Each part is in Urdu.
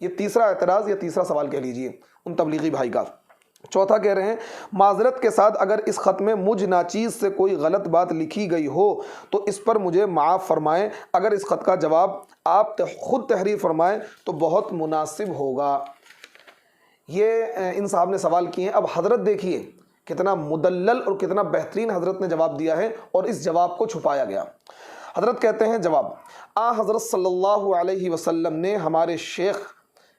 یہ تیسرا اعتراض یا تیسرا سوال کہہ لیجئے ان تبلیغی بھائی کا۔ چوتھا کہہ رہے ہیں معذرت کے ساتھ اگر اس خط میں مجھ ناچیز سے کوئی غلط بات لکھی گئی ہو تو اس پر مجھے معاف فرمائیں، اگر اس خط کا جواب آپ خود تحریر فرمائیں تو بہت مناسب ہوگا۔ یہ ان صاحب نے سوال کیے ہیں۔ اب حضرت دیکھیے کتنا مدلل اور کتنا بہترین حضرت نے جواب دیا ہے اور اس جواب کو چھپایا گیا۔ حضرت کہتے ہیں جواب، حضرت صلی اللہ علیہ وسلم نے ہمارے شیخ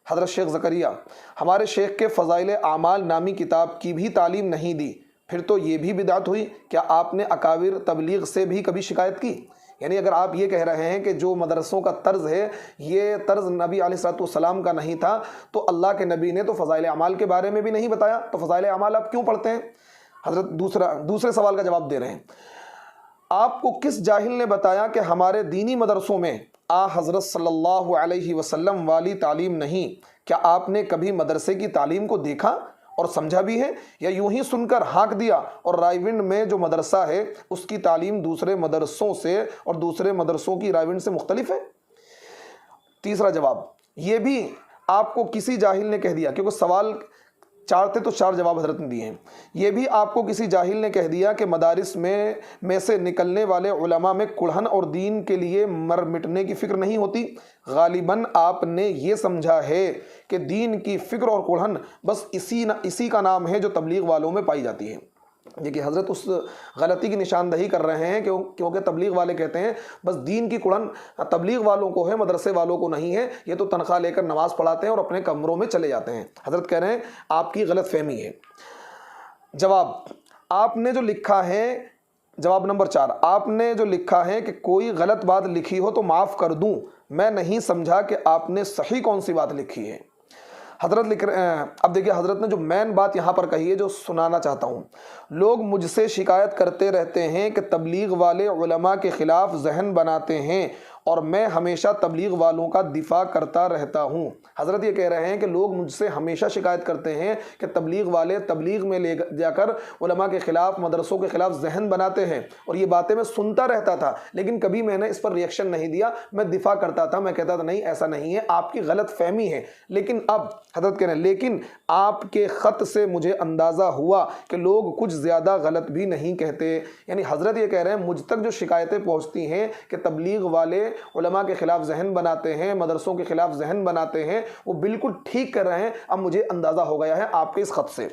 حضرت شیخ زکریا ہمارے شیخ کے فضائل اعمال نامی کتاب کی بھی تعلیم نہیں دی، پھر تو یہ بھی بدعت ہوئی۔ کیا آپ نے اکابر تبلیغ سے بھی کبھی شکایت کی؟ یعنی اگر آپ یہ کہہ رہے ہیں کہ جو مدرسوں کا طرز ہے یہ طرز نبی علیہ الصلوۃ والسلام کا نہیں تھا، تو اللہ کے نبی نے تو فضائل اعمال کے بارے میں بھی نہیں بتایا، تو فضائل اعمال آپ کیوں پڑھتے ہیں؟ حضرت دوسرے سوال کا جواب دے رہے ہیں، آپ کو کس جاہل نے بتایا کہ ہمارے دینی مدرسوں میں حضرت صلی اللہ علیہ وسلم والی تعلیم نہیں؟ کیا آپ نے کبھی مدرسے کی تعلیم کو دیکھا اور سمجھا بھی ہے، یا یوں ہی سن کر ہانک دیا؟ اور رائے ونڈ میں جو مدرسہ ہے اس کی تعلیم دوسرے مدرسوں سے اور دوسرے مدرسوں کی رائے ونڈ سے مختلف ہے؟ تیسرا جواب، یہ بھی آپ کو کسی جاہل نے کہہ دیا، کیونکہ سوال 4 تھے تو 4 جواب حضرت نے دیے ہیں، یہ بھی آپ کو کسی جاہل نے کہہ دیا کہ مدارس میں سے نکلنے والے علماء میں کڑھن اور دین کے لیے مر مٹنے کی فکر نہیں ہوتی؟ غالباً آپ نے یہ سمجھا ہے کہ دین کی فکر اور کڑھن بس اسی کا نام ہے جو تبلیغ والوں میں پائی جاتی ہے۔ دیکھیے حضرت اس غلطی کی نشاندہی کر رہے ہیں کیونکہ تبلیغ والے کہتے ہیں بس دین کی کڑھن تبلیغ والوں کو ہے، مدرسے والوں کو نہیں ہے، یہ تو تنخواہ لے کر نماز پڑھاتے ہیں اور اپنے کمروں میں چلے جاتے ہیں۔ حضرت کہہ رہے ہیں آپ کی غلط فہمی ہے۔ جواب، آپ نے جو لکھا ہے، جواب نمبر 4، آپ نے جو لکھا ہے کہ کوئی غلط بات لکھی ہو تو معاف کر دوں، میں نہیں سمجھا کہ آپ نے صحیح کون سی بات لکھی ہے۔ حضرت لکھ رہے ہیں، اب دیکھیے حضرت نے جو مین بات یہاں پر کہی ہے جو سنانا چاہتا ہوں، لوگ مجھ سے شکایت کرتے رہتے ہیں کہ تبلیغ والے علماء کے خلاف ذہن بناتے ہیں اور میں ہمیشہ تبلیغ والوں کا دفاع کرتا رہتا ہوں۔ حضرت یہ کہہ رہے ہیں کہ لوگ مجھ سے ہمیشہ شکایت کرتے ہیں کہ تبلیغ والے تبلیغ میں لے جا کر علماء کے خلاف، مدرسوں کے خلاف ذہن بناتے ہیں، اور یہ باتیں میں سنتا رہتا تھا لیکن کبھی میں نے اس پر ریئیکشن نہیں دیا، میں دفاع کرتا تھا، میں کہتا تھا نہیں ایسا نہیں ہے، آپ کی غلط فہمی ہے۔ لیکن اب حضرت کہہ رہے ہیں لیکن آپ کے خط سے مجھے اندازہ ہوا کہ لوگ کچھ زیادہ غلط بھی نہیں کہتے۔ یعنی حضرت یہ کہہ رہے ہیں مجھ تک جو شکایتیں پہنچتی ہیں کہ تبلیغ والے علماء کے خلاف ذہن بناتے ہیں، مدرسوں کے خلاف ذہن بناتے ہیں، وہ بالکل ٹھیک کر رہے ہیں۔ اب مجھے اندازہ ہو گیا ہے آپ کے اس خط سے،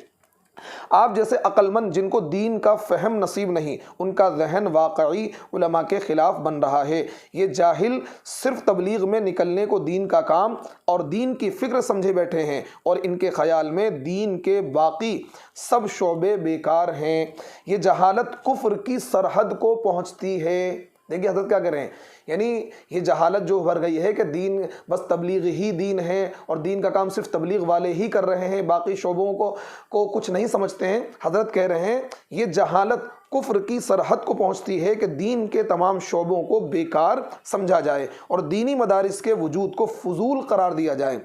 آپ جیسے عقل مند جن کو دین کا فہم نصیب نہیں، ان کا ذہن واقعی علماء کے خلاف بن رہا ہے۔ یہ جاہل صرف تبلیغ میں نکلنے کو دین کا کام اور دین کی فکر سمجھے بیٹھے ہیں، اور ان کے خیال میں دین کے باقی سب شعبے بیکار ہیں۔ یہ جہالت کفر کی سرحد کو پہنچتی ہے۔ دیکھیے حضرت کیا کر رہے ہیں، یعنی یہ جہالت جو بھر گئی ہے کہ دین بس تبلیغ ہی دین ہے اور دین کا کام صرف تبلیغ والے ہی کر رہے ہیں، باقی شعبوں کو کچھ نہیں سمجھتے ہیں۔ حضرت کہہ رہے ہیں یہ جہالت کفر کی سرحد کو پہنچتی ہے کہ دین کے تمام شعبوں کو بیکار سمجھا جائے اور دینی مدارس کے وجود کو فضول قرار دیا جائے۔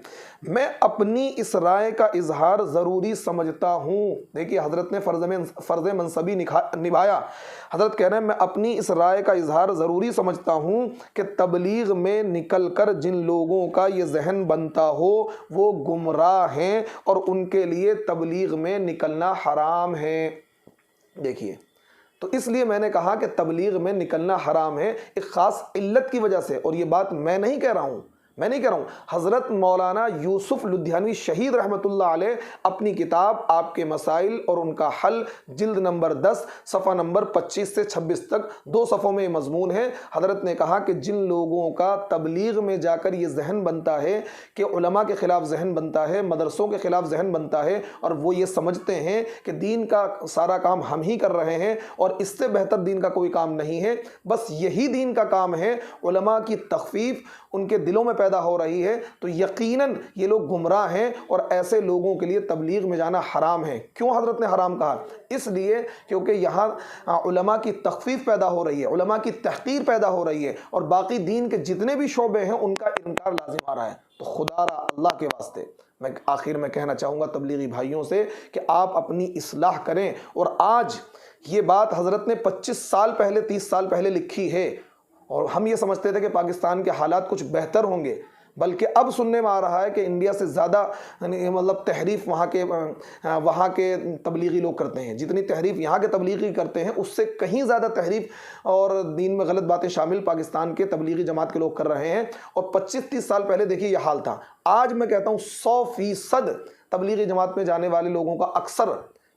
میں اپنی اس رائے کا اظہار ضروری سمجھتا ہوں۔ دیکھیے حضرت نے فرض منصبی نبھایا۔ حضرت کہہ رہے ہیں میں اپنی اس رائے کا اظہار ضروری سمجھتا ہوں کہ تبلیغ میں نکل کر جن لوگوں کا یہ ذہن بنتا ہو وہ گمراہ ہیں اور ان کے لیے تبلیغ میں نکلنا حرام ہے۔ دیکھیے تو اس لیے میں نے کہا کہ تبلیغ میں نکلنا حرام ہے ایک خاص علت کی وجہ سے، اور یہ بات میں نہیں کہہ رہا ہوں، حضرت مولانا یوسف لدھیانوی شہید رحمۃ اللہ علیہ اپنی کتاب آپ کے مسائل اور ان کا حل جلد نمبر 10 صفحہ نمبر 25 سے 26 تک 2 صفحوں میں یہ مضمون ہے۔ حضرت نے کہا کہ جن لوگوں کا تبلیغ میں جا کر یہ ذہن بنتا ہے کہ علماء کے خلاف ذہن بنتا ہے، مدرسوں کے خلاف ذہن بنتا ہے، اور وہ یہ سمجھتے ہیں کہ دین کا سارا کام ہم ہی کر رہے ہیں اور اس سے بہتر دین کا کوئی کام نہیں ہے، بس یہی دین کا کام ہے، علماء کی تخفیف ان کے دلوں میں پیدا ہو رہی ہے، تو یقیناً یہ لوگ گمراہ ہیں اور ایسے لوگوں کے لیے تبلیغ میں جانا حرام ہے۔ کیوں حضرت نے حرام کہا؟ اس لیے کیونکہ یہاں علماء کی تخفیف پیدا ہو رہی ہے، علماء کی تحقیر پیدا ہو رہی ہے، اور باقی دین کے جتنے بھی شعبے ہیں ان کا انکار لازم آ رہا ہے۔ تو خدا را اللہ کے واسطے میں آخر میں کہنا چاہوں گا تبلیغی بھائیوں سے کہ آپ اپنی اصلاح کریں، اور آج یہ بات حضرت نے 25 سال پہلے 30 سال پہلے لکھی ہے، اور ہم یہ سمجھتے تھے کہ پاکستان کے حالات کچھ بہتر ہوں گے، بلکہ اب سننے میں آ رہا ہے کہ انڈیا سے زیادہ مطلب تحریف وہاں کے تبلیغی لوگ کرتے ہیں. جتنی تحریف یہاں کے تبلیغی کرتے ہیں اس سے کہیں زیادہ تحریف اور دین میں غلط باتیں شامل پاکستان کے تبلیغی جماعت کے لوگ کر رہے ہیں. اور 25-30 سال پہلے دیکھیے یہ حال تھا. آج میں کہتا ہوں 100% تبلیغی جماعت میں جانے والے لوگوں کا اکثر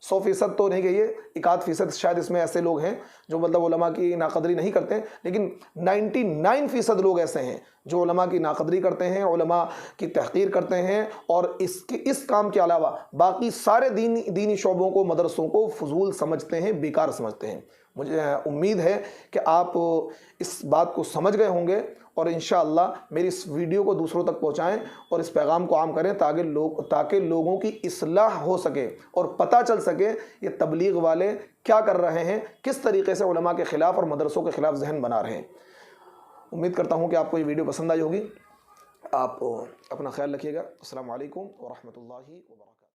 100% تو نہیں کہیے 1% شاید اس میں ایسے لوگ ہیں جو مطلب علماء کی ناقدری نہیں کرتے ہیں، لیکن 99% لوگ ایسے ہیں جو علماء کی ناقدری کرتے ہیں، علماء کی تحقیر کرتے ہیں، اور اس کام کے علاوہ باقی سارے دینی شعبوں کو، مدرسوں کو فضول سمجھتے ہیں، بیکار سمجھتے ہیں. مجھے امید ہے کہ آپ اس بات کو سمجھ گئے ہوں گے، اور انشاءاللہ میری اس ویڈیو کو دوسروں تک پہنچائیں اور اس پیغام کو عام کریں تاکہ لوگوں کی اصلاح ہو سکے اور پتہ چل سکے یہ تبلیغ والے کیا کر رہے ہیں، کس طریقے سے علماء کے خلاف اور مدرسوں کے خلاف ذہن بنا رہے ہیں. امید کرتا ہوں کہ آپ کو یہ ویڈیو پسند آئی ہوگی. آپ اپنا خیال رکھیے گا. السلام علیکم ورحمۃ اللہ وبرکاتہ.